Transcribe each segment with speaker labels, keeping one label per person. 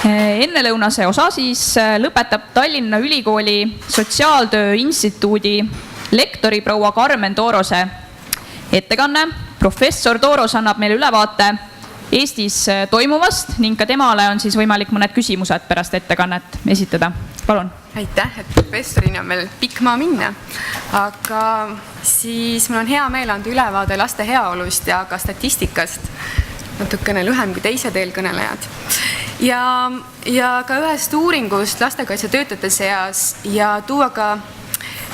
Speaker 1: Ennelõunase osa siis lõpetab Tallinna Ülikooli Sotsiaaltöö Instituudi lektori proua Karmen Toorose ettekanne. Professor Tooros annab meile ülevaate Eestis toimuvast ning ka temale on siis võimalik mõned küsimused pärast ettekannet esitada. Palun.
Speaker 2: Aitäh, et professorina on meil pikk maa minna, aga siis mul on hea meel anda ülevaade laste heaolust ja ka statistikast, natukene lühem kui teised eelkõnelejad. Ja ka ühest uuringust lastekaitsetöötajate seas ja tuua ka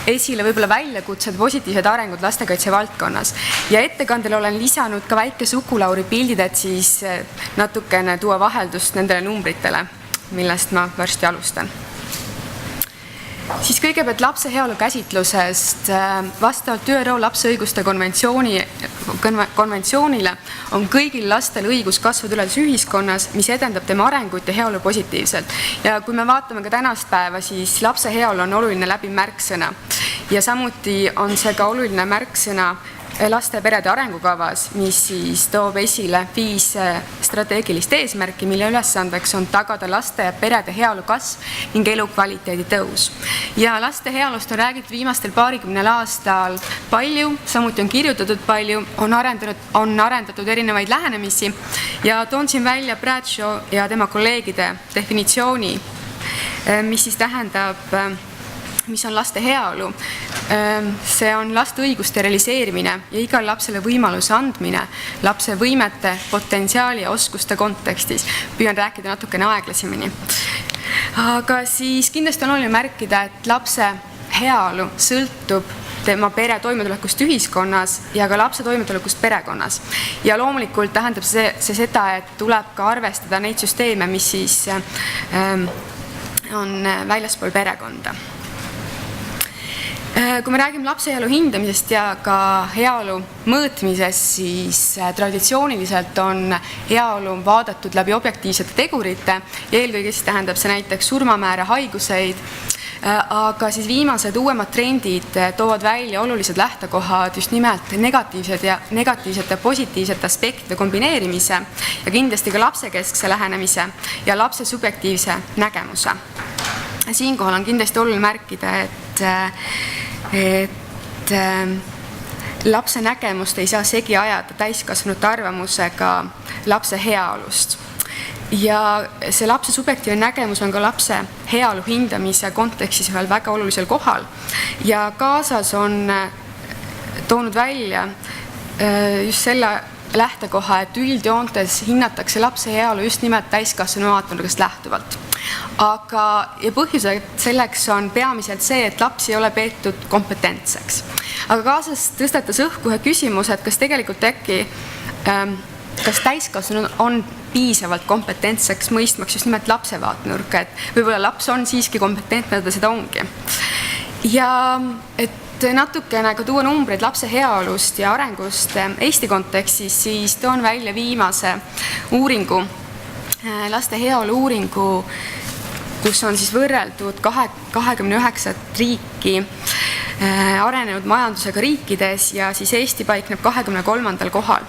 Speaker 2: esile võib-olla väljakutsed, positiivsed arengud lastekaitse valdkonnas. Ja ettekandele olen lisanud ka väike sukulauri pildid, et siis natukene tuua vaheldust nendele numbritele, millest ma varsti alustan. Siis kõigepealt lapse heaolu käsitlusest. Vastavalt ÜRO lapse õiguste konventsioonile on kõigil lastel õigus kasvada üles ühiskonnas, mis edendab tema arengut ja heaolu positiivselt. Ja kui me vaatame ka tänast päeva, siis lapse heaolu on oluline läbi märksõna. Ja samuti on see ka oluline märksõna laste ja perede arengukavas, mis siis toob esile 5 strateegilist eesmärki, mille ülesandeks on tagada laste ja perede heaolu kasv ning elukvaliteedi tõus. Ja laste heaolust on räägitud viimastel paarikümnel aastal palju, samuti on kirjutatud palju, on arendatud erinevaid lähenemisi ja toon siin välja Bradshaw ja tema kolleegide definitsiooni, mis siis tähendab, mis on laste heaolu. See on laste õiguste realiseerimine ja igal lapsele võimaluse andmine lapse võimete, potentsiaali ja oskuste kontekstis. Püüan rääkida natukene aeglasemini. Aga siis kindlasti on oluline märkida, et lapse heaolu sõltub tema pere toimetulekust ühiskonnas ja ka lapse toimetulekust perekonnas. Ja loomulikult tähendab see seda, et tuleb ka arvestada neid süsteeme, mis siis on väljaspool perekonda. Kui me räägime lapse heaolu hindamisest ja ka heaolu mõõtmisest, siis traditsiooniliselt on heaolu vaadatud läbi objektiivsete tegurite ja eelkõige siis tähendab see näiteks surmamäära, haiguseid, aga siis viimased uuemad trendid toovad välja olulised lähtekohad just nimelt negatiivsete positiivsete aspektide kombineerimise ja kindlasti ka lapsekeskse lähenemise ja lapse subjektiivse nägemuse. Siinkohal on kindlasti oluline märkida, et lapse nägemust ei saa segi ajada täiskasvanute arvamusega lapse heaolust. Ja see lapse subjektiivne nägemus on ka lapse heaolu hindamise kontekstis ühel väga olulisel kohal. Ja kaasas on toonud välja just selle lähtekoha, et üldjoontes hinnatakse lapse heaolu just nimelt täiskasvanu vaatenurgast lähtuvalt. Ja põhjus selleks on peamiselt see, et lapsi ei ole peetud kompetentseks. Aga kaasas tõstatas õhku ühe küsimus, et kas tegelikult kas täiskasvanu on piisavalt kompetentseks mõistmaks just nimelt lapse vaatenurka, et võib-olla laps on siiski kompetentne, ta seda ongi. Ja et natukene ka tuua numbreid lapse heaolust ja arengust Eesti kontekstis, siis toon välja viimase uuringu, laste heaolu uuringu, kus on siis võrreldud 29 riiki arenenud majandusega riikides ja siis Eesti paikneb 23. kohal.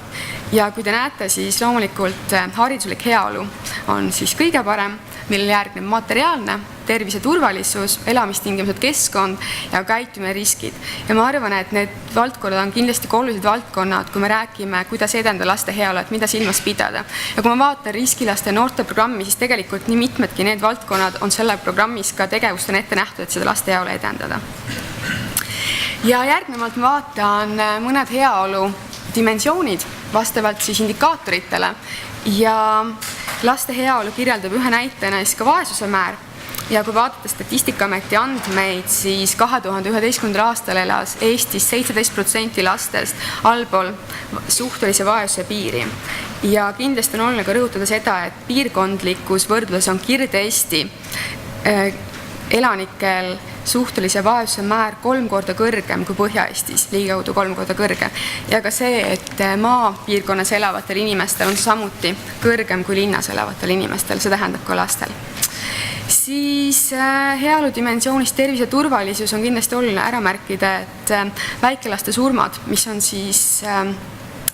Speaker 2: Ja kui te näete, siis loomulikult hariduslik heaolu on siis kõige parem, millele järgneb materiaalne, tervise turvalisus, elamistingimused, keskkond ja käitumine riskid. Ja ma arvan, et need valdkonnad on kindlasti ka olulised valdkonnad, kui me räägime, kuidas edenda laste heaolu, et mida silmas pidada. Ja kui ma vaatan riskilaste ja noorte programmi, siis tegelikult nii mitmedki need valdkonnad on selle programmis ka tegevustena ette nähtud, et seda laste heaolu edendada. Ja järgnevalt ma vaatan mõned heaolu dimensioonid vastavalt siis indikaatoritele ja laste heaolu kirjeldab ühe näitena siis ka vaesuse määr. Ja kui vaadata Statistikaameti andmeid, siis 2011. aastal elas Eestis 17% lastest allpool suhtelise vaesuse piiri. Ja kindlasti on oluline ka rõhutada seda, et piirkondlikus võrdluses on Kirde-Eesti elanikel suhtelise vaesuse määr 3 korda kõrgem kui Põhja-Eestis, ligikaudu 3 korda kõrgem. Ja ka see, et maapiirkonnas elavatel inimestel on samuti kõrgem kui linnas elavatel inimestel, see tähendab ka lastel. Siis heaolu dimensioonist tervise turvalisus on kindlasti oluline ära märkida, et väikelaste surmad, mis on siis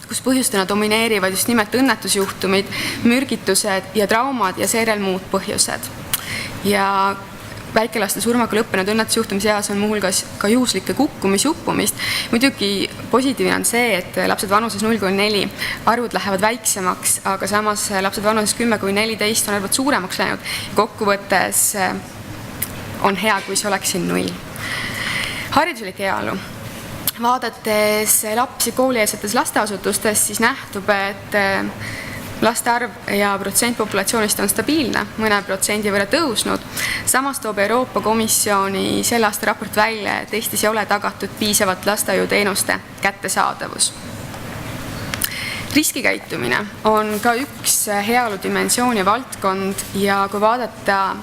Speaker 2: kus põhjustena domineerivad just nimelt õnnetusjuhtumid, mürgitused ja traumad ja seejärel muud põhjused. Ja väikelaste surmaga lõppenud õnnetusjuhtumi seas on muuhulgas ka juhuslikke kukkumisi, uppumist. Muidugi positiivne on see, et lapsed vanuses 0–4 arvud lähevad väiksemaks, aga samas lapsed vanuses 10–14 on arvud suuremaks läinud. Kokkuvõttes on hea, kui see oleks siin 0. Hariduslik heaolu. Vaadates lapsi koolieelsetes lasteasutustes, siis nähtub, et laste arv ja protsent populatsioonist on stabiilne, mõne protsendi võrra tõusnud. Samas toob Euroopa Komisjoni selle aasta raport välja, et Eestis ei ole tagatud piisavat lastehoiuteenuste kättesaadavus. Riskikäitumine on ka üks heaolu dimensioon ja valdkond ja kui vaadata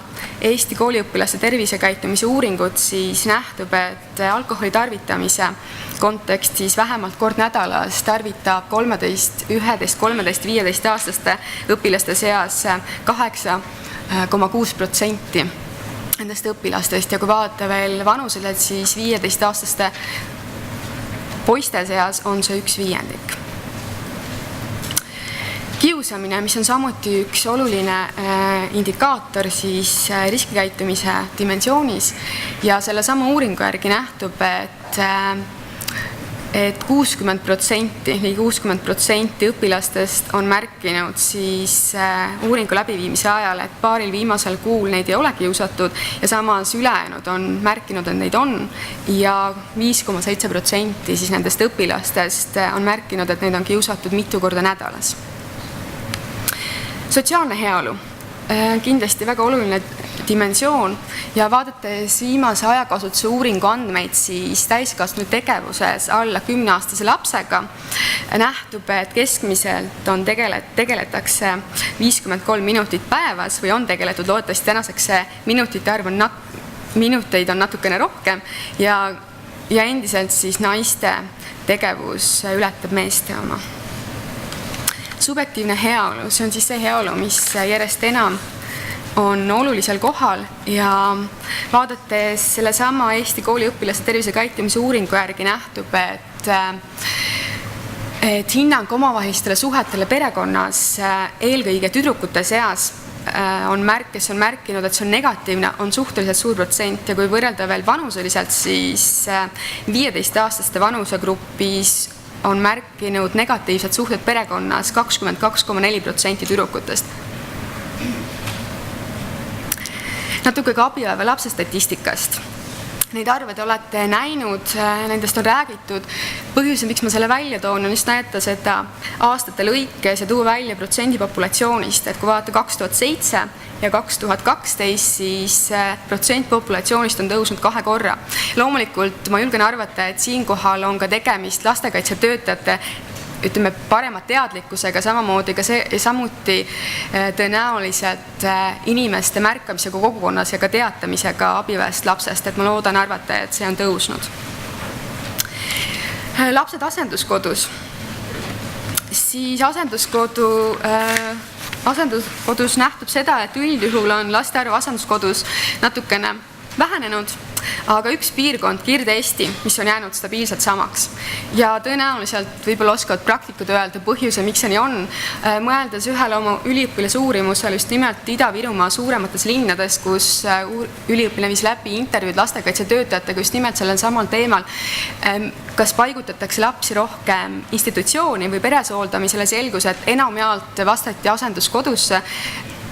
Speaker 2: Eesti kooliõpilaste tervisekäitumise uuringut, siis nähtub, et alkoholi tarvitamise kontekstis vähemalt kord nädalas tarvitab 13, 11, 13, 15 aastaste õpilaste seas 8,6% nendest õpilastest ja kui vaadata veel vanuseliselt, siis 15-aastaste poiste seas on see 1/5. Kiusamine, mis on samuti üks oluline indikaator siis riskikäitumise dimensioonis ja selle sama uuringu järgi nähtub, et 60%, ligi 60% õpilastest on märkinud siis uuringu läbiviimise ajal, et paaril viimasel kuul neid ei ole kiusatud ja samas ülejäänud on märkinud, et neid on ja 5,7% siis nendest õpilastest on märkinud, et neid on kiusatud mitu korda nädalas. Sotsiaalne heaolu, kindlasti väga oluline dimensioon ja vaadates viimase ajakasutuse uuringu andmeid, siis täiskasvanud tegevuses alla 10-aastase lapsega nähtub, et keskmiselt on tegeletakse 53 minutit päevas või on tegeletud, loodetavasti tänaseks see minuteid on natukene rohkem ja endiselt siis naiste tegevus ületab meeste oma. Subjektiivne heaolu, see on siis see heaolu, mis järjest enam on olulisel kohal ja vaadates sellesama Eesti kooliõpilaste tervisekäitumise uuringu järgi nähtub, et hinnang omavahelistele suhetele perekonnas eelkõige tüdrukute seas kes on märkinud, et see on negatiivne, on suhteliselt suur protsent ja kui võrrelda veel vanuseliselt, siis 15-aastaste vanusegrupis on märkinud negatiivsed suhted perekonnas 22,4% tüdrukutest. Natuke ka abieleva lapse statistikast. Neid arve te olete näinud, nendest on räägitud. Põhjus, miks ma selle välja toon, on just näeta seda aastate lõikes ja tuua välja protsendi populatsioonist, et kui vaadata 2007 ja 2012, siis protsent populatsioonist on tõusnud 2 korra. Loomulikult ma julgen arvata, et siinkohal on ka tegemist lastekaitsetöötajate parema teadlikkusega, samuti tõenäoliselt inimeste märkamisega kogukonnas ja ka teatamisega abiväest lapsest, et ma loodan arvata, et see on tõusnud. Lapsed asenduskodus. Siis asenduskodus nähtub seda, et üldjuhul on laste arv asenduskodus natukene vähenenud, aga üks piirkond, Kirde-Eesti, mis on jäänud stabiilselt samaks. Ja tõenäoliselt võib-olla oskavad praktikud öelda põhjuse, miks see nii on. Mõeldes ühele oma üliõpilase uurimusel just nimelt Ida-Virumaa suuremates linnades, kus üliõpilane viis läbi intervjuud lastekaitsetöötajatega just nimelt sellel samal teemal, kas paigutatakse lapsi rohkem institutsiooni või peresooldamisele, selgus, et enamjaolt vastati asenduskodusse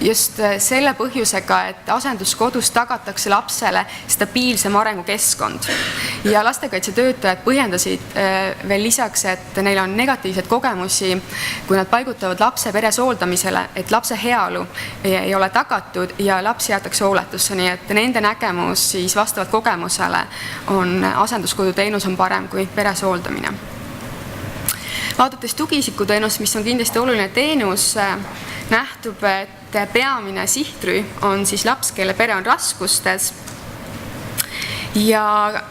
Speaker 2: just selle põhjusega, et asenduskodus tagatakse lapsele stabiilsem arengukeskkond. Ja lastekaitsetöötajad põhjendasid veel lisaks, et neil on negatiivseid kogemusi, kui nad paigutavad lapse peresooldamisele, et lapse heaolu ei ole tagatud ja laps jäetakse hooletusse, nii et nende nägemus siis vastavalt kogemusele on asenduskoduteenus on parem kui peresooldamine. Vaadates tugiisikuteenust, mis on kindlasti oluline teenus, nähtub, et peamine sihtrühm on siis laps, kelle pere on raskustes ja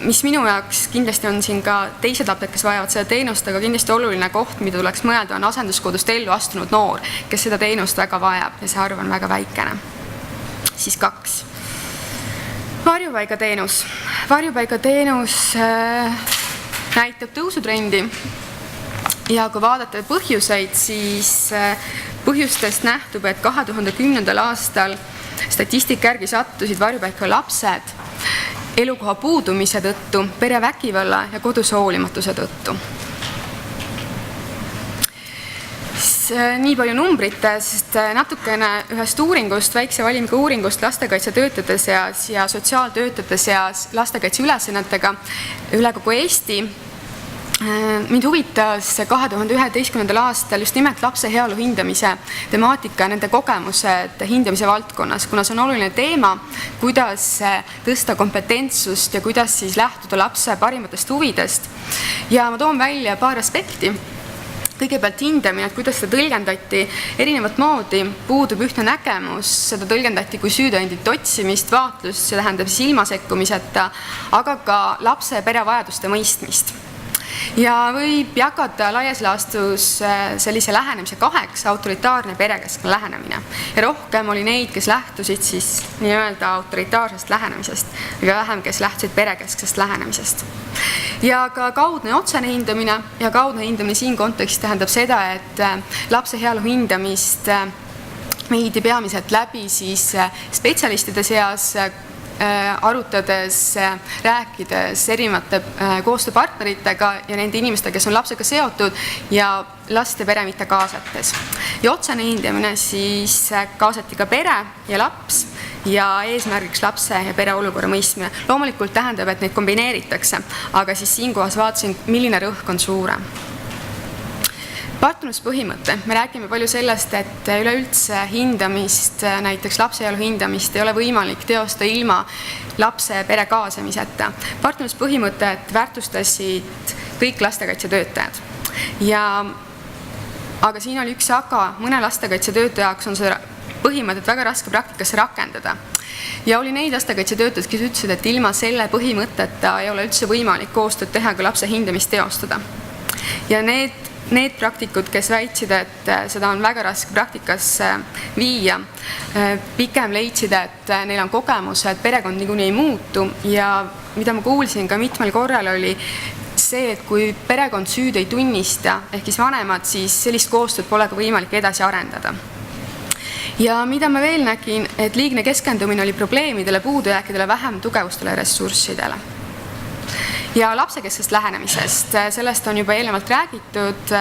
Speaker 2: mis minu jaoks kindlasti on siin ka teised lapsed, kes vajavad seda teenust, aga kindlasti oluline koht, mida tuleks mõelda, on asenduskodust ellu astunud noor, kes seda teenust väga vajab ja see arv on väga väikene. Siis 2. Varjupaigateenus. Varjupaigateenus näitab tõusutrendi Ja kui vaadata põhjuseid, siis põhjustest nähtub, et 2010. aastal statistika järgi sattusid varjupaika lapsed elukoha puudumise tõttu, perevägivalla ja koduse hoolimatuse tõttu. Nii palju numbritest, natukene ühest uuringust, väikse valimiga uuringust lastekaitsetöötajate seas ja sotsiaaltöötajate seas lastekaitseülesannetega üle kogu Eesti. Mind huvitas 2011. aastal just nimelt lapse heaolu hindamise temaatika ja nende kogemused hindamise valdkonnas, kuna see on oluline teema, kuidas tõsta kompetentsust ja kuidas siis lähtuda lapse parimatest huvidest. Ja ma toon välja paar aspekti. Kõigepealt hindamine, et kuidas seda tõlgendati erinevat moodi, puudub ühtne nägemus, seda tõlgendati kui süütõendite otsimist, vaatlust, see tähendab siis ilma sekkumiseta, aga ka lapse ja pere vajaduste mõistmist. Ja võib jagada laias laastus sellise lähenemise kaheks, autoritaarne perekeskne lähenemine. Ja rohkem oli neid, kes lähtusid siis nii-öelda autoritaarsest lähenemisest, aga vähem, kes lähtusid perekesksest lähenemisest. Ja ka kaudne ja otsene hindamine ja kaudne hindamine siin kontekstis tähendab seda, et lapse heaolu hindamist viidi peamiselt läbi siis spetsialistide seas, arutades, rääkides erinevate koostööpartneritega ja nende inimestega, kes on lapsega seotud ja laste pere mitte kaasates. Ja otsene hindamine siis kaasati ka pere ja laps ja eesmärgiks lapse ja pere olukorra mõistmine. Loomulikult tähendab, et neid kombineeritakse, aga siis siinkohas vaatasin, milline rõhk on suurem. Partnerluspõhimõte. Me räägime palju sellest, et üleüldse hindamist, näiteks lapse heaolu hindamist ei ole võimalik teosta ilma lapse ja pere kaasamiseta. Partnerluspõhimõtet väärtustasid kõik lastekaitsetöötajad. Aga siin oli üks aga, mõne lastekaitsetöötaja jaoks on see põhimõtet väga raske praktikasse rakendada. Ja oli neid lastekaitsetöötajad, kes ütlesid, et ilma selle põhimõtteta ei ole üldse võimalik koostööd teha ka lapse hindamist teostada. Ja need praktikud, kes väitsid, et seda on väga raske praktikasse viia, pigem leidsid, et neil on kogemus, et perekond niikuinii ei muutu ja mida ma kuulsin ka mitmel korral oli see, et kui perekond süüd ei tunnista, ehk siis vanemad, siis sellist koostööd pole ka võimalik edasi arendada. Ja mida ma veel nägin, et liigne keskendumine oli probleemidele, puudujääkidele, vähem tugevustele ja ressurssidele. Ja lapsekesksest lähenemisest, sellest on juba eelnevalt räägitud,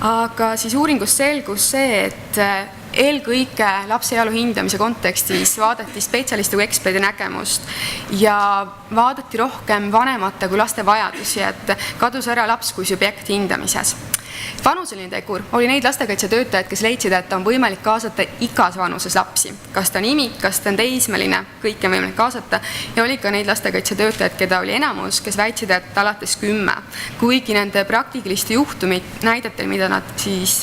Speaker 2: aga siis uuringust selgus see, et eelkõige lapse heaolu hindamise kontekstis vaadati spetsialisti kui eksperdi nägemust ja vaadati rohkem vanemate kui laste vajadusi, et kadus ära laps kui subjekt hindamises. Vanuseline tegur oli neid lastekaitsetöötajaid, kes leidsid, et on võimalik kaasata igas vanuses lapsi. Kas ta on imik, kas ta on teismeline, kõike on võimalik kaasata. Ja oli ka neid lastekaitsetöötajaid, keda oli enamus, kes väitsid, et alates 10. Kuigi nende praktiliste juhtumid näidetel, mida nad siis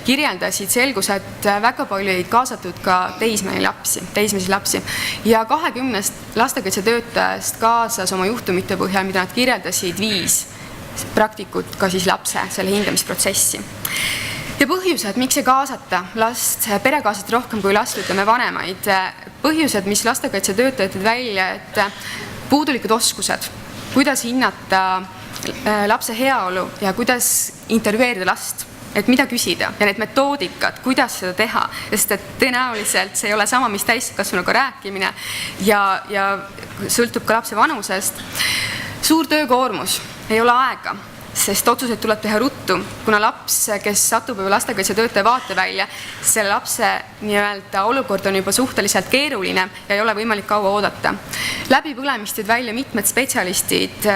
Speaker 2: kirjeldasid, selgus, et väga palju ei kaasatud ka teismelisi lapsi. Ja 20 lastekaitsetöötajast kaasas oma juhtumite põhjal, mida nad kirjeldasid 5 praktikut ka siis lapse selle hindamisprotsessi. Ja põhjused, miks ei kaasata last, pere kaasata rohkem kui last, ütleme vanemaid. Põhjused, mis lastekaitsetöötajad välja, et puudulikud oskused, kuidas hinnata lapse heaolu ja kuidas intervjueerida last, et mida küsida ja need metoodikad, kuidas seda teha, sest et tõenäoliselt see ei ole sama, mis täiskasvanuga rääkimine ja sõltub ka lapse vanusest. Suur töökoormus, ei ole aega, sest otsuseid tuleb teha ruttu, kuna laps, kes satub juba lastekaitsetöötaja vaatevälja, selle lapse nii-öelda olukord on juba suhteliselt keeruline ja ei ole võimalik kaua oodata. Läbipõlemist tõid välja mitmed spetsialistid,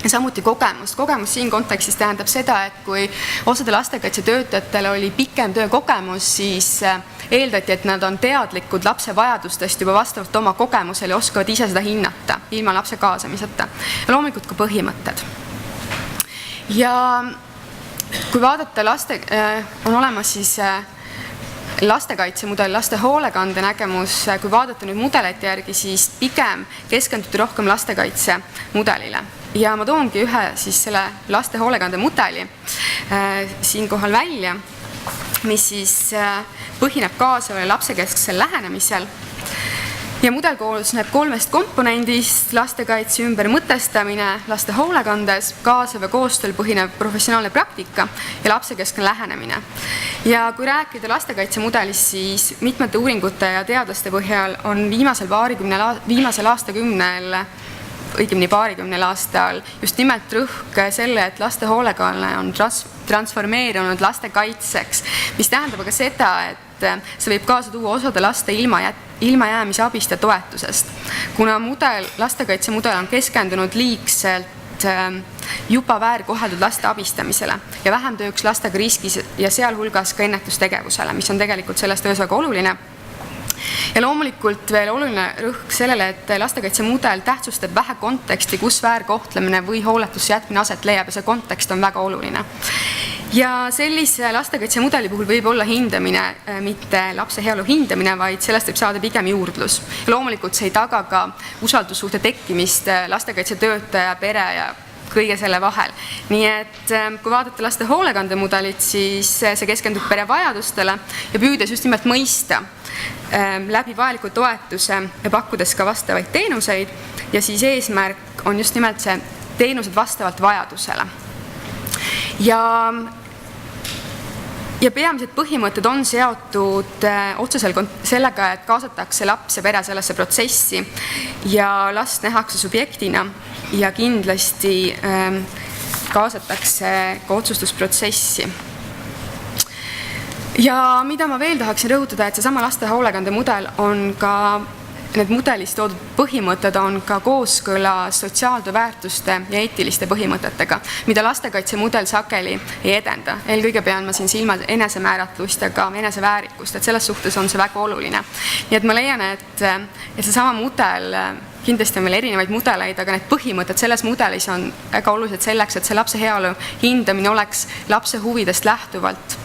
Speaker 2: samuti kogemust. Kogemus siin kontekstis tähendab seda, et kui osade lastekaitsetöötajatel oli pikem töökogemus, siis eeldati, et nad on teadlikud lapse vajadustest juba vastavalt oma kogemusele ja oskavad ise seda hinnata ilma lapse kaasamiseta. Ja loomulikult ka põhimõtted. Ja kui vaadata on olemas siis lastekaitsemudel, laste hoolekande nägemus, kui vaadata nüüd mudelite järgi, siis pigem keskenduti rohkem lastekaitse mudelile. Ja ma toongi ühe siis selle laste hoolekande mudeli siinkohal välja, mis siis põhineb kaasavale lapsekesksel lähenemisel. ja mudel koosneb 3 komponendist: lastekaitse ümber mõtestamine laste hoolekandes, kaasav ja koostööl põhinev professionaalne praktika ja lapsekeskne lähenemine. Ja kui rääkida lastekaitsemudelist, siis mitmete uuringute ja teadlaste põhjal on viimasel aastakümnel, õigemini paarikümnel aastal just nimelt rõhk selle, et laste hoolekanne on transformeerunud lastekaitseks, mis tähendab aga seda, et see võib kaasa tuua osade laste ilmajäämise abist ja toetusest, kuna lastekaitsemudel on keskendunud liigselt juba väärkoheldud laste abistamisele ja vähem tööks lastega riskis ja sealhulgas ka ennetustegevusele, mis on tegelikult selles töös väga oluline. Ja loomulikult veel oluline rõhk sellele, et lastekaitsemudel tähtsustab vähe konteksti, kus väärkohtlemine või hooletusse jätmine aset leiab ja see kontekst on väga oluline. Ja sellise lastekaitsemudeli puhul võib olla hindamine mitte lapse heaolu hindamine, vaid sellest võib saada pigem juurdlus. Ja loomulikult see ei taga ka usaldussuhte tekkimist lastekaitsetöötaja, pere ja kõige selle vahel. Nii et kui vaadata laste hoolekandemudelit, siis see keskendub pere vajadustele ja püüdes just nimelt mõista läbi vajaliku toetuse ja pakkudes ka vastavaid teenuseid ja siis eesmärk on just nimelt see teenused vastavalt vajadusele. Ja peamised põhimõtted on seotud otseselt sellega, et kaasatakse laps ja pere sellesse protsessi ja last nähakse subjektina ja kindlasti kaasatakse ka otsustusprotsessi. Ja mida ma veel tahaksin rõhutada, et seesama laste hoolekande mudel on ka, need mudelis toodud põhimõtted on ka kooskõlas sotsiaaltööväärtuste ja eetiliste põhimõtetega, mida lastekaitsemudel sageli ei edenda. Eelkõige pean ma siin silmas enesemääratlust ja ka eneseväärikust, et selles suhtes on see väga oluline. Nii et ma leian, et seesama mudel, kindlasti on meil erinevaid mudeleid, aga need põhimõtted selles mudelis on väga olulised selleks, et see lapse heaolu hindamine oleks lapse huvidest lähtuvalt.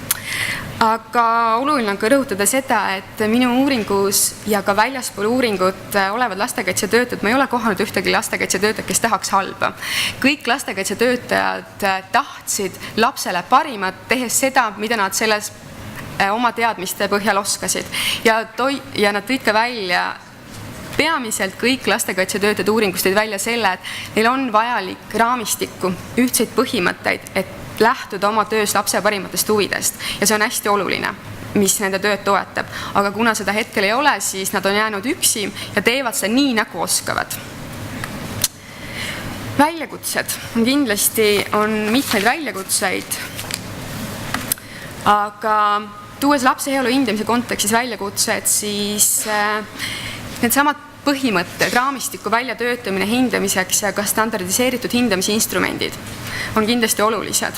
Speaker 2: Aga oluline on ka rõhutada seda, et minu uuringus ja ka väljaspool uuringut olevad lastekaitsetöötajad, ma ei ole kohanud ühtegi lastekaitsetöötajat, kes tahaks halba. Kõik lastekaitsetöötajad tahtsid lapsele parimat, tehes seda, mida nad selles oma teadmiste põhjal oskasid. Ja nad tõid ka välja, peamiselt kõik lastekaitsetöötajad uuringust tõid välja selle, et neil on vajalik raamistikku, ühtseid põhimõtteid, et lähtuda oma töös lapse parimatest huvidest ja see on hästi oluline, mis nende tööd toetab. Aga kuna seda hetkel ei ole, siis nad on jäänud üksi ja teevad seda nii, nagu oskavad. Väljakutsed. Kindlasti on mitmeid väljakutseid, aga tuues lapse heaolu hindamise kontekstis väljakutsed, siis need samad põhimõtted, raamistiku väljatöötamine hindamiseks ja ka standardiseeritud hindamise instrumendid on kindlasti olulised.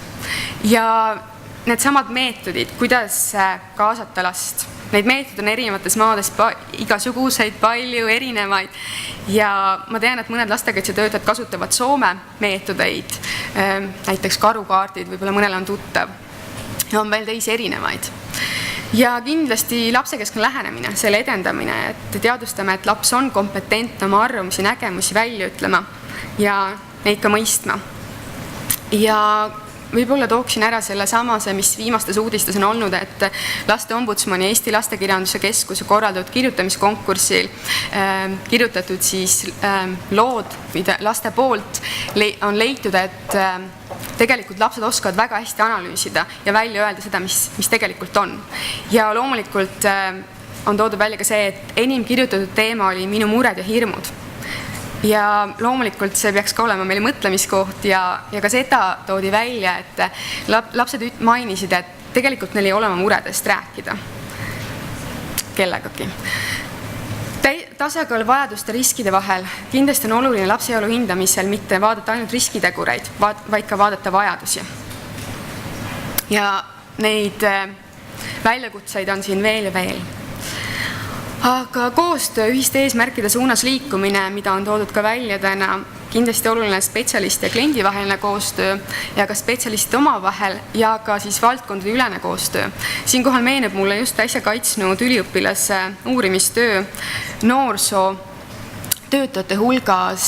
Speaker 2: Ja need samad meetodid, kuidas kaasata last. Neid meetod on erinevates maades igasuguseid, palju erinevaid ja ma tean, et mõned lastekaitsetöötajad kasutavad Soome meetodeid, näiteks karukaardid, võib-olla mõnele on tuttav ja on veel teisi erinevaid. Ja kindlasti lapsekeskne lähenemine, selle edendamine, et teadvustame, et laps on kompetentne oma arvamusi, nägemusi välja ütlema ja neid ka mõistma. Ja võib-olla tooksin ära selle samase, mis viimastes uudistes on olnud, et Laste Ombudsmani ja Eesti Lastekirjanduse Keskuse korraldatud kirjutamiskonkursil kirjutatud siis lood laste poolt on leitud, et tegelikult lapsed oskavad väga hästi analüüsida ja välja öelda seda, mis tegelikult on. Ja loomulikult on toodud välja ka see, et enim kirjutatud teema oli minu mured ja hirmud. Ja loomulikult see peaks ka olema meile mõtlemiskoht ja ka seda toodi välja, et lapsed mainisid, et tegelikult neil ei ole oma muredest rääkida kellegagi. Tasakaal vajaduste riskide vahel. Kindlasti on oluline lapse heaolu hindamisel mitte vaadata ainult riskitegureid, vaid ka vaadata vajadusi. Ja neid väljakutseid on siin veel ja veel. Aga koostöö, ühiste eesmärkide suunas liikumine, mida on toodud ka välja täna, kindlasti oluline spetsialisti ja kliendi vaheline koostöö ja ka spetsialistide omavahel ja ka siis valdkondade ülene koostöö. Siinkohal meenub mulle just äsja kaitsnud üliõpilase uurimistöö noorsoo töötajate hulgas,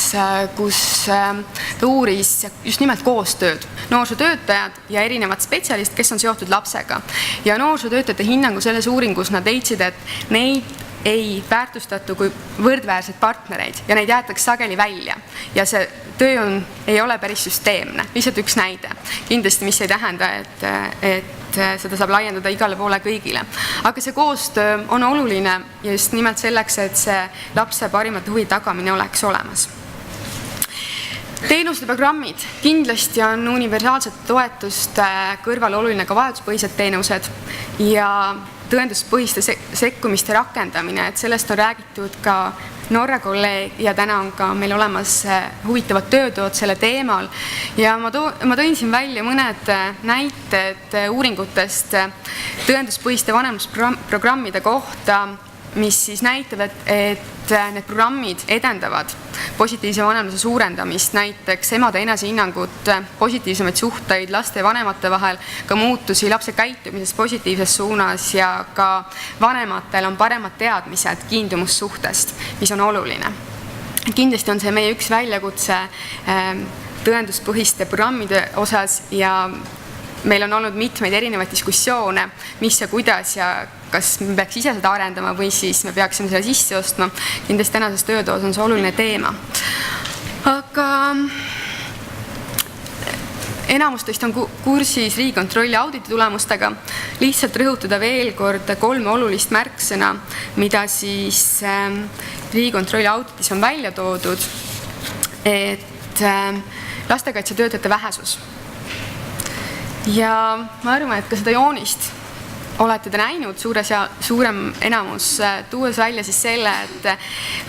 Speaker 2: kus ta uuris just nimelt koostööd. Noorsootöötajad ja erinevad spetsialist, kes on seotud lapsega. Ja noorsootöötajate hinnangu selles uuringus nad leidsid, et neid ei väärtustatu kui võrdväärseid partnereid ja neid jäetakse sageli välja. Ja see töö ei ole päris süsteemne. Lihtsalt üks näide. Kindlasti, mis ei tähenda, et seda saab laiendada igale poole kõigile. Aga see koostöö on oluline just nimelt selleks, et see lapse parimate huvi tagamine oleks olemas. Teenuste programmid. Kindlasti on universaalsete toetuste kõrval oluline ka vajaduspõhised teenused ja tõenduspõhiste sekkumiste rakendamine, et sellest on räägitud ka Norra kolleeg ja täna on ka meil olemas huvitavad töötood selle teemal. Ja ma tõin siin välja mõned näited uuringutest tõenduspõhiste vanemusprogrammide kohta, mis siis näitavad, et need programmid edendavad positiivse vanemluse suurendamist, näiteks emade enesehinnangut, positiivsemaid suhteid laste ja vanemate vahel, ka muutusi lapse käitumises positiivses suunas ja ka vanematel on paremad teadmised kiindumussuhtest, mis on oluline. Kindlasti on see meie üks väljakutse tõenduspõhiste programmide osas ja meil on olnud mitmeid erinevaid diskussioone, mis ja kuidas ja kas me peaks ise seda arendama või siis me peaksime selle sisse ostma. Kindlasti tänases töötoos on see oluline teema. Aga enamus teist on kursis Riigikontrolli auditi tulemustega. Lihtsalt rõhutada veel kord 3 olulist märksõna, mida siis Riigikontrolli auditis on välja toodud, et lastekaitsetöötajate vähesus. Ja ma arvan, et ka seda joonist olete te näinud suurem enamus, tuues välja siis selle, et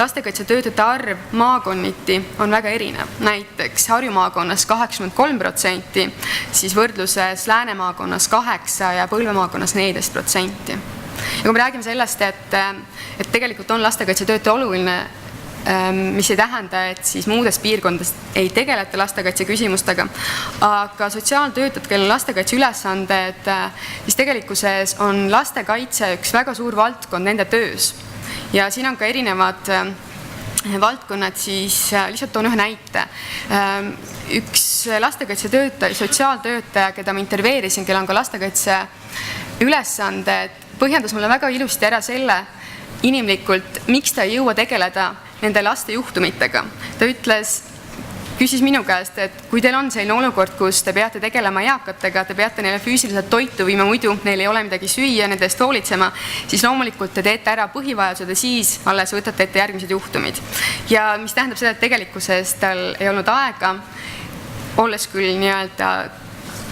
Speaker 2: lastekaitsetöötajate arv maakonniti on väga erinev. Näiteks Harju maakonnas 83%, siis võrdluses Lääne maakonnas 8% ja Põlva maakonnas 14%. Ja kui me räägime sellest, et tegelikult on lastekaitsetöötaja oluline, mis ei tähenda, et siis muudes piirkondades ei tegeleta lastekaitse küsimustega, aga sotsiaaltöötajad, kellel lastekaitse ülesanded, siis tegelikkuses on lastekaitse üks väga suur valdkond nende töös. Ja siin on ka erinevad valdkonnad, siis lihtsalt toon ühe näite. Üks lastekaitsetöötaja, sotsiaaltöötaja, keda ma interveerisin, kellel on ka lastekaitse ülesanded, põhjendas mulle väga ilusti ära selle inimlikult, miks ta ei jõua tegeleda nende laste juhtumitega. Ta küsis minu käest, et kui teil on selline olukord, kus te peate tegelema eakatega, te peate neile füüsiliselt toitu viima, muidu neil ei ole midagi süüa, nende eest hoolitsema, siis loomulikult te teete ära põhivajadused ja siis alles võtate ette järgmised juhtumid. Ja mis tähendab seda, et tegelikkuses tal ei olnud aega, olles küll nii-öelda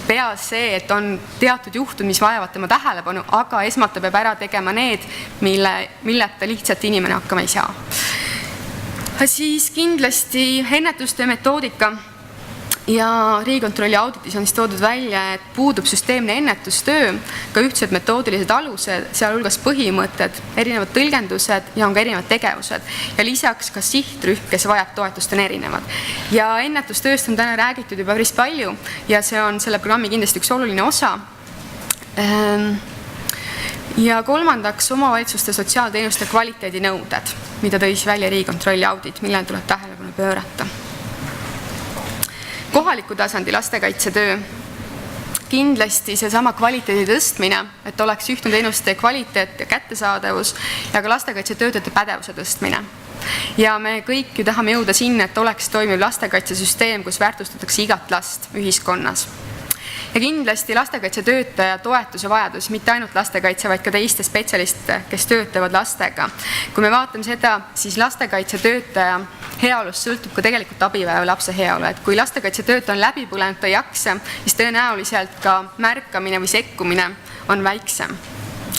Speaker 2: peas see, et on teatud juhtud, mis vajavad tema tähelepanu, aga esmalt ta peab ära tegema need, milleta lihtsalt inimene hakkama ei saa. Siis kindlasti ennetuste metoodika ja Riigikontrolli auditis on siis toodud välja, et puudub süsteemne ennetustöö, ka ühtsed metoodilised alused, sealhulgas põhimõtted, erinevad tõlgendused ja on ka erinevad tegevused. Ja lisaks ka sihtrühm, kes vajab toetust, on erinevad. Ja ennetustööst on täna räägitud juba päris palju ja see on selle programmi kindlasti üks oluline osa. Ja kolmandaks omavalitsuste sotsiaalteenuste kvaliteedinõuded, mida tõis välja Riigikontrolli audit, millele tuleb tähelepanu pöörata. Kohaliku tasandi lastekaitsetöö. Kindlasti seesama kvaliteedi tõstmine, et oleks ühtne kvaliteet ja kättesaadavus ja ka lastekaitsetöötajate pädevuse tõstmine. Ja me kõik ju tahame jõuda sinna, et oleks toimiv lastekaitsesüsteem, kus väärtustatakse igat last ühiskonnas. Ja kindlasti lastekaitsetöötaja toetuse vajadus, mitte ainult lastekaitse, vaid ka teiste spetsialiste, kes töötavad lastega. Kui me vaatame seda, siis lastekaitsetöötaja heaolust sõltub ka tegelikult abivajaja lapse heaolu. Et kui lastekaitsetöötaja on läbi põlenud, ta ei jaksa, siis tõenäoliselt ka märkamine või sekkumine on väiksem.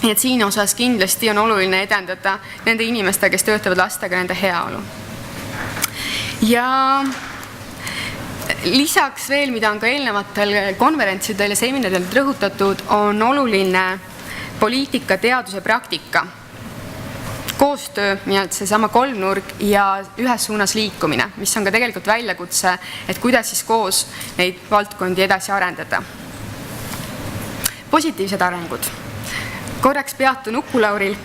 Speaker 2: Et siin osas kindlasti on oluline edendada nende inimeste, kes töötavad lastega, nende heaolu. Ja lisaks veel, mida on ka eelnevatel konverentsidel ja seminaridel rõhutatud, on oluline poliitika, teadus ja praktika. Koostöö, seesama kolmnurk ja ühes suunas liikumine, mis on ka tegelikult väljakutse, et kuidas siis koos neid valdkondi edasi arendada. Positiivsed arengud. Korraks peatun Uku-Lauril.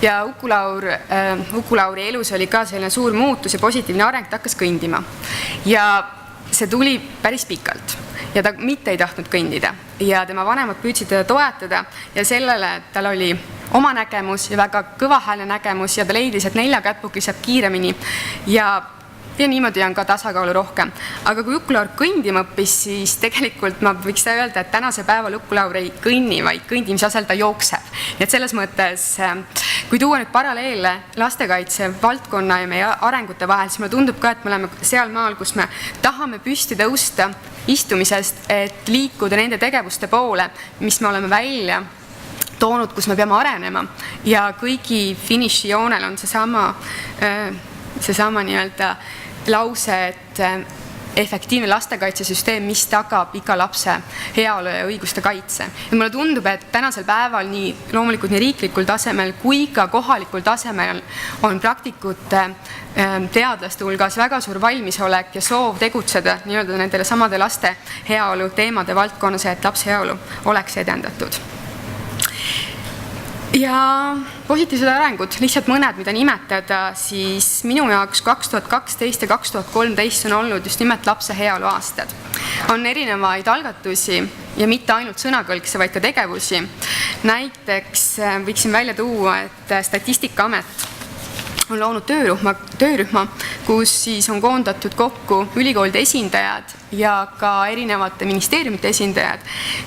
Speaker 2: Ja Uku-Lauri elus oli ka selline suur muutus ja positiivne areng, ta hakkas kõndima. Ja see tuli päris pikalt ja ta mitte ei tahtnud kõndida ja tema vanemad püüdsid teda toetada ja sellele, et tal oli oma nägemus ja väga kõvahäälne nägemus ja ta leidis, et 4 käpuki saab kiiremini ja niimoodi on ka tasakaalu rohkem. Aga kui Uku-Laur kõndima õppis, siis tegelikult ma võiks öelda, et tänase päeval Uku-Laur ei kõnni, vaid kõndimise asel ta jookseb. Nii et selles mõttes, kui tuua nüüd paralleele lastekaitse valdkonna ja meie arengute vahel, siis mulle tundub ka, et me oleme seal maal, kus me tahame püsti tõusta istumisest, et liikuda nende tegevuste poole, mis me oleme välja toonud, kus me peame arenema ja kõigi finišijoonel on seesama nii-öelda lause, et efektiivne lastekaitsesüsteem, mis tagab iga lapse heaolu ja õiguste kaitse. Ja mulle tundub, et tänasel päeval loomulikult nii riiklikul tasemel kui ka kohalikul tasemel on praktikute teadlaste hulgas väga suur valmisolek ja soov tegutseda nii-öelda nendele samade laste heaolu teemade valdkonnas, et lapse heaolu oleks edendatud. Ja positiivsed arengud, lihtsalt mõned, mida nimetada, siis minu jaoks 2012 ja 2013 on olnud just nimelt lapse heaolu aastad. On erinevaid algatusi ja mitte ainult sõnakõlkse, vaid ka tegevusi. Näiteks võiksin välja tuua, et Statistikaamet on loonud töörühma, kus siis on koondatud kokku ülikoolide esindajad ja ka erinevate ministeeriumite esindajad,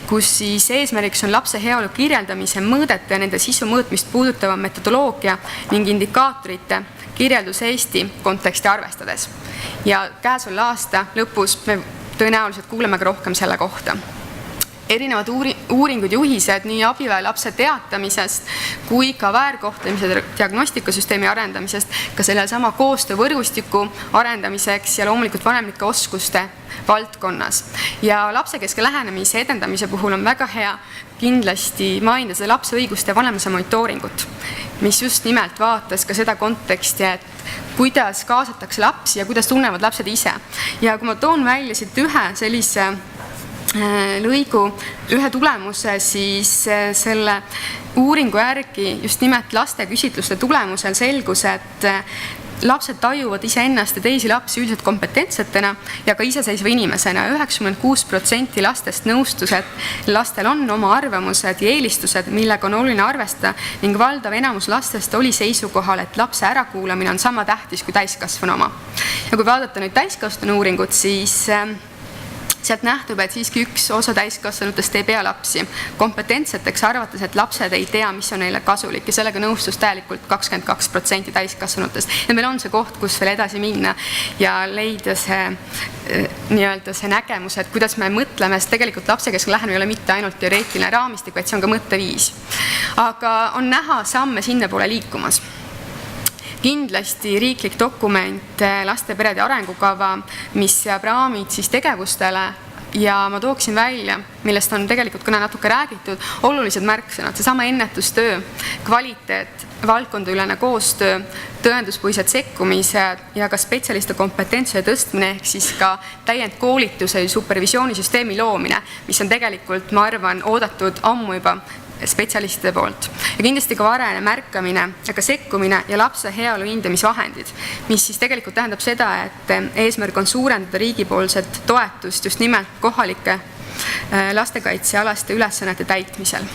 Speaker 2: kus siis eesmärgiks on lapse heaolu kirjeldamise mõõdete ja nende sisu mõõtmist puudutava metodoloogia ning indikaatorite kirjeldus Eesti konteksti arvestades. Ja käesoleva aasta lõpus me tõenäoliselt kuuleme ka rohkem selle kohta. Erinevad uuringud juhised nii abiväelapse teatamisest kui ka väärkohtlemise diagnostikasüsteemi arendamisest, ka selle sama koostöövõrgustiku arendamiseks ja loomulikult vanemlike oskuste valdkonnas. Ja lapsekeskse lähenemise edendamise puhul on väga hea kindlasti mainida seda lapse õiguste ja vanemluse monitooringut, mis just nimelt vaatas ka seda konteksti, et kuidas kaasatakse lapsi ja kuidas tunnevad lapsed ise. Ja kui ma toon välja siit ühe sellise lõigu, ühe tulemuse, siis selle uuringu järgi just nimelt laste küsitluste tulemusel selgus, et lapsed tajuvad iseennast ja teisi lapsi üldiselt kompetentsetena ja ka iseseisva inimesena. 96% lastest nõustus, et lastel on oma arvamused ja eelistused, millega on oluline arvestada ning valdav enamus lastest oli seisukohal, et lapse ärakuulamine on sama tähtis kui täiskasvanu oma. Ja kui vaadata nüüd täiskasvanu uuringut, siis sealt nähtub, et siiski üks osa täiskasvanutest ei pea lapsi kompetentseteks, arvates, et lapsed ei tea, mis on neile kasulik ja sellega nõustus täielikult 22% täiskasvanutest. Ja meil on see koht, kus veel edasi minna ja leida see nägemus, et kuidas me mõtleme, sest tegelikult lapsekeskne lähenemine ei ole mitte ainult teoreetiline raamistik, vaid see on ka mõtteviis. Aga on näha samme sinna poole liikumas. Kindlasti riiklik dokument laste perede arengukava, mis seab raamid siis tegevustele ja ma tooksin välja, millest on tegelikult kõne natuke räägitud, olulised märksõnad, seesama ennetustöö, kvaliteet, valdkondaülene koostöö, tõenduspõhised sekkumised ja ka spetsialiste kompetentsuse tõstmine ehk siis ka täiendkoolituse ja supervisioonisüsteemi loomine, mis on tegelikult, ma arvan, oodatud ammu juba spetsialistide poolt. Ja kindlasti ka varajane märkamine, aga sekkumine ja lapse heaolu hindamisvahendid, mis siis tegelikult tähendab seda, et eesmärk on suurendada riigipoolset toetust just nimelt kohalike lastekaitsealaste ülesannete täitmisel.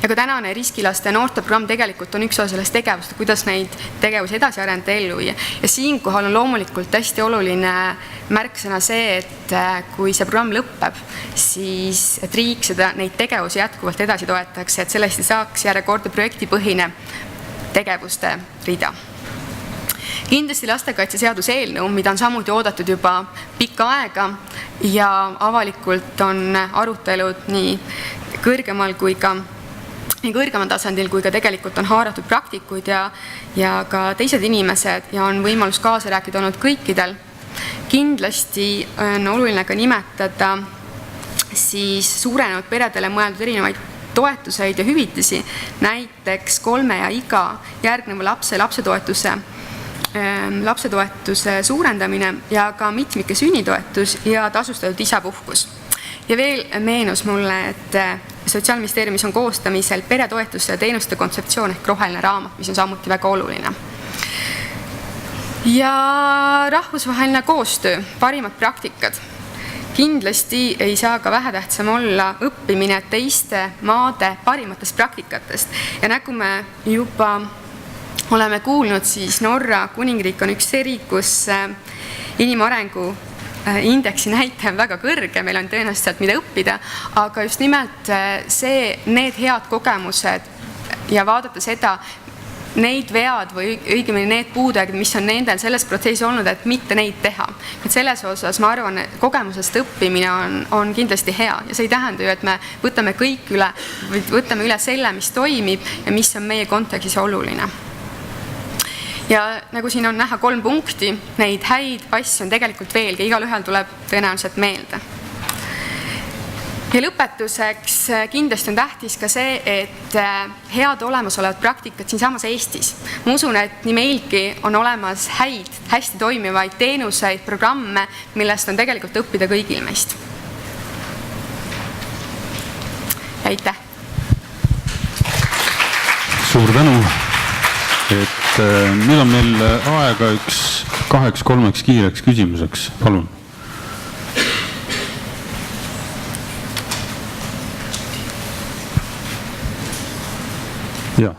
Speaker 2: Ja ka tänane riskilaste ja noorteprogramm tegelikult on üks osa sellest tegevust, kuidas neid tegevusi edasi arendada ellu viia. Ja siinkohal on loomulikult hästi oluline märksõna see, et kui see programm lõpeb, siis et riik neid tegevusi jätkuvalt edasi toetaks, et sellest saaks järjekordne projektipõhine tegevuste rida. Kindlasti lastekaitseseaduse eelnõu, mida on samuti oodatud juba pikka aega ja avalikult on arutelud nii kõrgemal tasandil kui ka tegelikult on haaratud praktikuid ja ka teised inimesed ja on võimalus kaasa rääkida olnud kõikidel. Kindlasti on oluline ka nimetada siis suurenenud peredele mõeldud erinevaid toetuseid ja hüvitisi, näiteks 3 ja iga järgneva lapsetoetuse suurendamine ja ka mitmike sünnitoetus ja tasustatud isapuhkus. Ja veel meenus mulle, et Sotsiaalministeeriumis on koostamisel peretoetuste ja teenuste kontseptsioon ehk roheline raamat, mis on samuti väga oluline. Ja rahvusvaheline koostöö, parimad praktikad. kindlasti ei saa ka vähetähtsam olla õppimine teiste maade parimatest praktikatest. Ja nagu me juba oleme kuulnud, siis Norra kuningriik on üks see riik, kus inimarengu indeksi näitaja on väga kõrge, meil on tõenäoliselt mida õppida, aga just nimelt need head kogemused ja vaadata seda, neid vead või õigemini need puudujäägid, mis on nendel selles protsessis olnud, et mitte neid teha. Et selles osas ma arvan, et kogemusest õppimine on kindlasti hea ja see ei tähenda ju, et me võtame kõik üle, või võtame üle selle, mis toimib ja mis on meie kontekstis oluline. Ja nagu siin on näha 3 punkti, neid häid asju on tegelikult veelgi, igal ühel tuleb tõenäoliselt meelde. Ja lõpetuseks kindlasti on tähtis ka see, et head olemasolevad praktikat siin samas Eestis. Ma usun, et nii meilgi on olemas häid, hästi toimivaid teenuseid, programme, millest on tegelikult õppida kõigil meist. Aitäh!
Speaker 3: Suur tänu! Nüüd on meil aega 2-3 kiireks küsimuseks. Palun! Ja.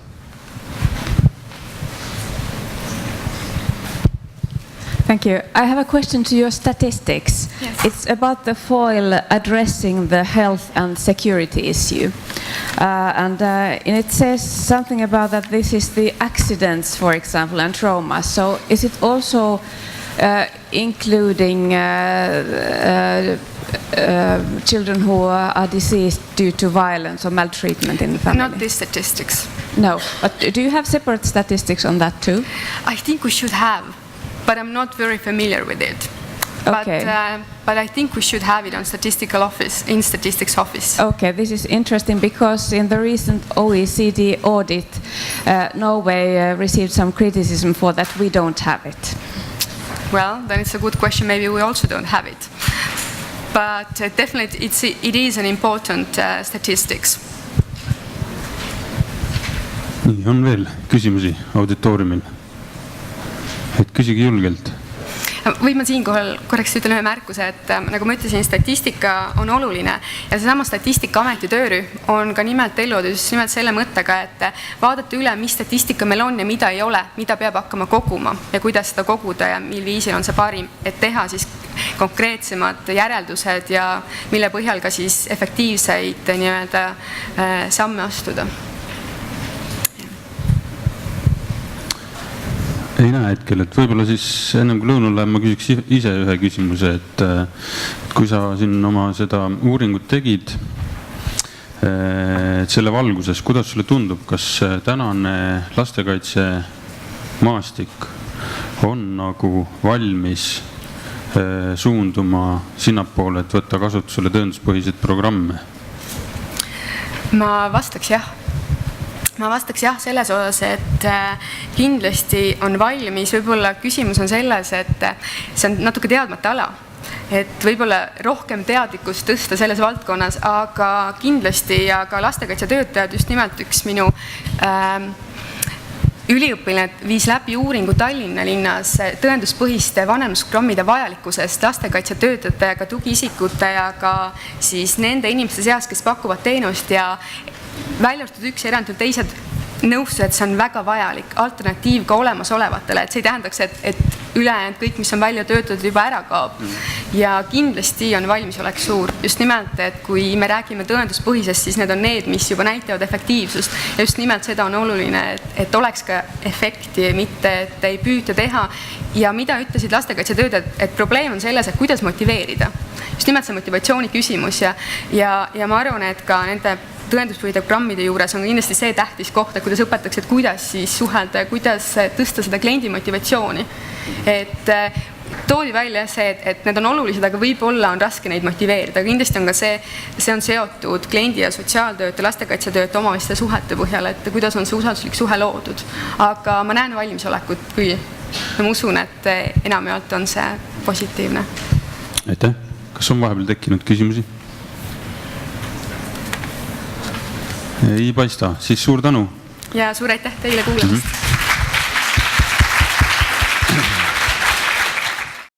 Speaker 4: Thank you. I have a question to your statistics.
Speaker 2: Yes.
Speaker 4: It's about the foil addressing the health and security issue. And it says something about that this is the accidents, for example, and trauma. So is it also including children who are deceased due to violence or maltreatment in the family?
Speaker 2: Not these statistics.
Speaker 4: No, but do you have separate statistics on that too?
Speaker 2: I think we should have, but I'm not very familiar with it.
Speaker 4: Okay.
Speaker 2: But I think we should have it on statistics office.
Speaker 4: Okay, this is interesting because in the recent OECD audit, Norway received some criticism for that we don't have it.
Speaker 2: Well, then it's a good question. Maybe we also don't have it. But definitely it is an important statistics.
Speaker 3: Nii, on veel küsimusi auditooriumil? Et küsige julgelt.
Speaker 2: Või ma siinkohal korraks ütlen ühe märkuse, et nagu ma ütlesin, statistika on oluline ja seesama Statistikaameti töörühm on ka nimelt ellunud just nimelt selle mõttega, et vaadata üle, mis statistika meil on ja mida ei ole, mida peab hakkama koguma ja kuidas seda koguda ja mil viisil on see parim, et teha siis konkreetsemad järeldused ja mille põhjal ka siis efektiivseid nii-öelda samme astuda.
Speaker 3: Ei näe hetkel, et võib-olla siis ennem kui lõunal läheb, ma küsiks ise ühe küsimuse, et kui sa siin oma seda uuringut tegid, selle valguses, kuidas sulle tundub, kas tänane lastekaitse maastik on nagu valmis suunduma sinnapoole, et võtta kasutusele tõenduspõhised programme?
Speaker 2: Ma vastaks jah selles osas, et kindlasti on valmis, võib-olla küsimus on selles, et see on natuke teadmata ala, et võib-olla rohkem teadlikkust tõsta selles valdkonnas, aga kindlasti ja ka lastekaitsetöötajad, just nimelt üks minu üliõpiline viis läbi uuringu Tallinna linnas tõenduspõhiste vanemlusprogrammide vajalikkusest lastekaitsetöötajate ja ka tugiisikute ja ka siis nende inimeste seas, kes pakuvad teenust ja väljastatud üks erandil teised nõustu, et see on väga vajalik alternatiiv ka olemasolevatele, et see ei tähendaks, et ülejäänud kõik, mis on välja töötatud, juba ära kaob. Ja kindlasti on valmisolek suur. Just nimelt, et kui me räägime tõenduspõhisest, siis need on need, mis juba näitavad efektiivsust. Ja just nimelt seda on oluline, et oleks ka efekti, mitte et ei püüta teha. Ja mida ütlesid lastekaitsetööd, et probleem on selles, et kuidas motiveerida. Just nimelt see motivatsiooni küsimus ja ma arvan, et ka nende tõenduspõhide programmide juures on kindlasti see tähtis koht, et kuidas õpetatakse, et kuidas siis suhelda ja kuidas tõsta seda kliendi motivatsiooni. Et toodi välja see, et need on olulised, aga võib-olla on raske neid motiveerida. Kindlasti on ka see on seotud kliendi ja sotsiaaltööd ja lastekaitsetööd omavahiste suhete põhjal, et kuidas on see usalduslik suhe loodud. Aga ma näen valmisolekut, kui ma usun, et enamjaolt on see positiivne.
Speaker 3: Aitäh. Kas on vahepeal tekkinud küsimusi? Ei paista. Siis suur tänu.
Speaker 2: Ja suur aitäh teile kuulamast.